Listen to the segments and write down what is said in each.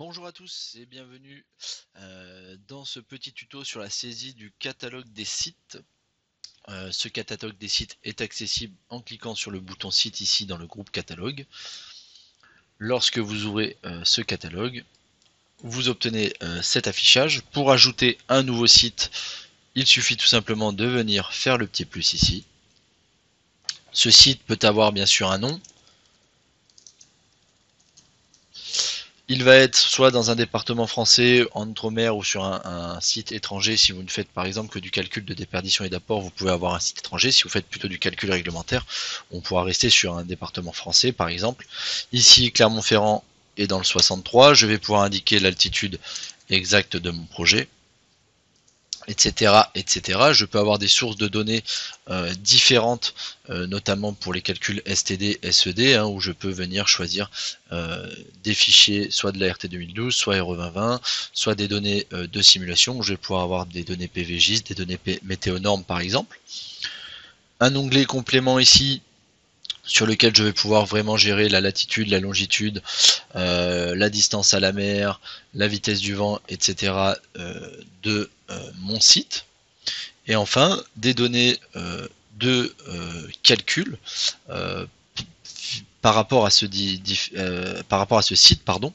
Bonjour à tous et bienvenue dans ce petit tuto sur la saisie du catalogue des sites. Ce catalogue des sites est accessible en cliquant sur le bouton site ici dans le groupe catalogue. Lorsque vous ouvrez ce catalogue, vous obtenez cet affichage. Pour ajouter un nouveau site, il suffit tout simplement de venir faire le petit plus ici. Ce site peut avoir bien sûr un nom. Il va être soit dans un département français, en outre-mer ou sur un site étranger. Si vous ne faites par exemple que du calcul de déperdition et d'apport, vous pouvez avoir un site étranger. Si vous faites plutôt du calcul réglementaire, on pourra rester sur un département français par exemple. Ici, Clermont-Ferrand est dans le 63. Je vais pouvoir indiquer l'altitude exacte de mon projet, etc., etc. Je peux avoir des sources de données différentes, notamment pour les calculs STD, SED, où je peux venir choisir des fichiers soit de la RT 2012, soit RE 2020, soit des données de simulation, où je vais pouvoir avoir des données PVGIS, des données météonormes par exemple. Un onglet complément ici, sur lequel je vais pouvoir vraiment gérer la latitude, la longitude, la distance à la mer, la vitesse du vent, etc. De mon site. Et enfin, des données de calcul par rapport à ce site, pardon.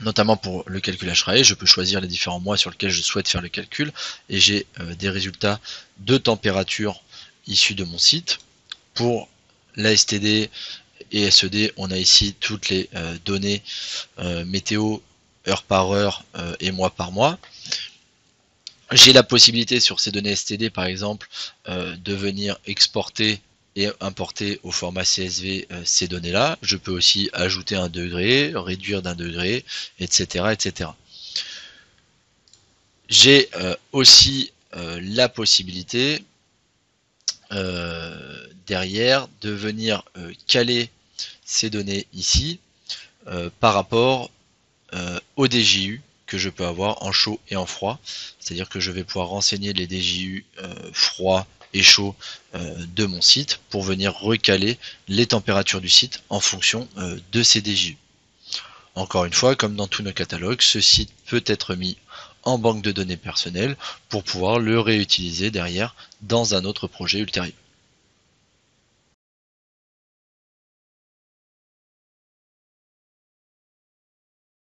Notamment pour le calcul HRAE, je peux choisir les différents mois sur lesquels je souhaite faire le calcul et j'ai des résultats de température issus de mon site. Pour la STD et SED, on a ici toutes les données météo, heure par heure et mois par mois. J'ai la possibilité sur ces données STD par exemple de venir exporter et importer au format CSV ces données là. Je peux aussi ajouter un degré, réduire d'un degré, etc., etc. J'ai aussi la possibilité derrière de venir caler ces données ici par rapport au DJU que je peux avoir en chaud et en froid, c'est-à-dire que je vais pouvoir renseigner les DJU froid et chaud de mon site pour venir recaler les températures du site en fonction de ces DJU. Encore une fois, comme dans tous nos catalogues, ce site peut être mis en banque de données personnelles pour pouvoir le réutiliser derrière dans un autre projet ultérieur.